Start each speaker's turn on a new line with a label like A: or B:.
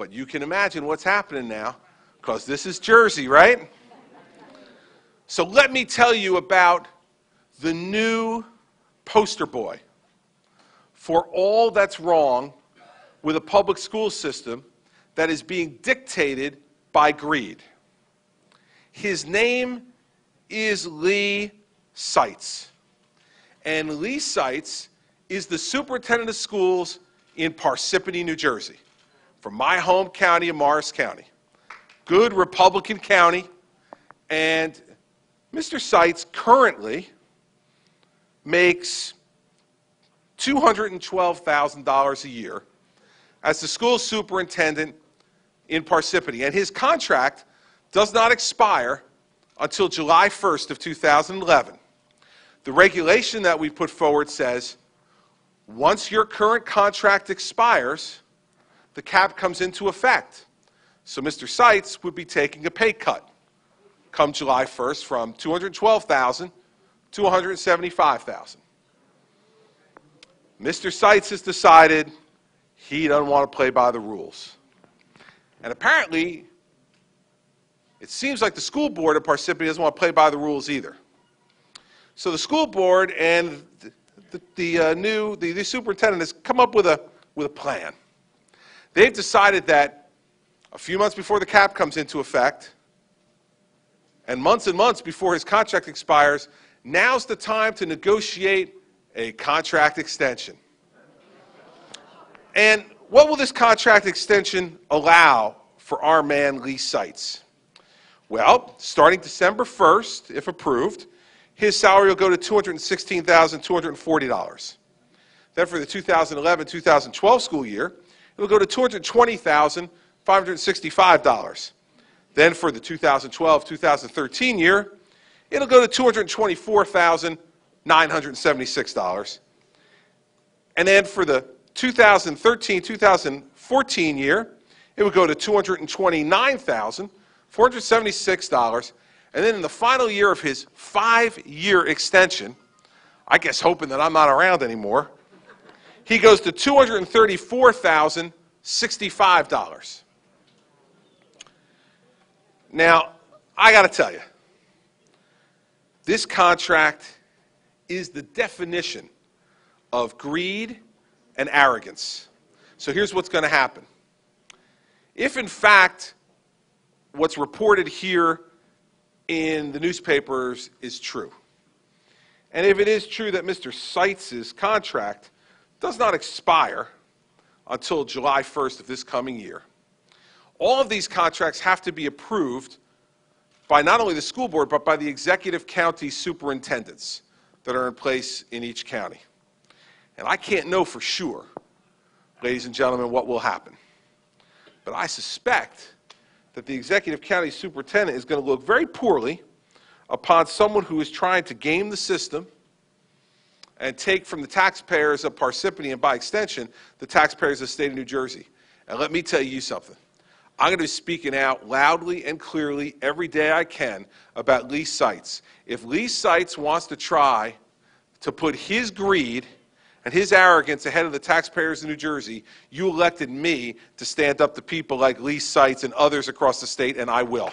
A: But you can imagine what's happening now, because this is Jersey, right? So let me tell you about the new poster boy for all that's wrong with a public school system that is being dictated by greed. His name is Lee Seitz. And Lee Seitz is the superintendent of schools in Parsippany, New Jersey, from my home county of Morris County. Good Republican county. And Mr. Seitz currently makes $212,000 a year as the school superintendent in Parsippany. And his contract does not expire until July 1st of 2011. The regulation that we put forward says once your current contract expires, the cap comes into effect. So Mr. Seitz would be taking a pay cut come July 1st from $212,000 to $175,000. Mr. Seitz has decided he doesn't want to play by the rules. And apparently, it seems like the school board of Parsippany doesn't want to play by the rules either. So the school board and the superintendent has come up with a plan. They've decided that a few months before the cap comes into effect, and months before his contract expires, now's the time to negotiate a contract extension. And what will this contract extension allow for our man Lee Seitz? Well, starting December 1st, if approved, his salary will go to $216,240. Then for the 2011-2012 school year, it will go to $220,565. Then for the 2012-2013 year, it'll go to $224,976. And then for the 2013-2014 year, it would go to $229,476. And then in the final year of his 5-year extension, I guess hoping that I'm not around anymore, he goes to $234,065. Now, I got to tell you, this contract is the definition of greed and arrogance. So here's what's going to happen. If, in fact, what's reported here in the newspapers is true, and if it is true that Mr. Seitz's contract does not expire until July 1st of this coming year, all of these contracts have to be approved by not only the school board, but by the executive county superintendents that are in place in each county. And I can't know for sure, ladies and gentlemen, what will happen. But I suspect that the executive county superintendent is going to look very poorly upon someone who is trying to game the system and take from the taxpayers of Parsippany, and by extension, the taxpayers of the state of New Jersey. And let me tell you something. I'm going to be speaking out loudly and clearly every day I can about Lee Seitz. If Lee Seitz wants to try to put his greed and his arrogance ahead of the taxpayers of New Jersey, you elected me to stand up to people like Lee Seitz and others across the state, and I will.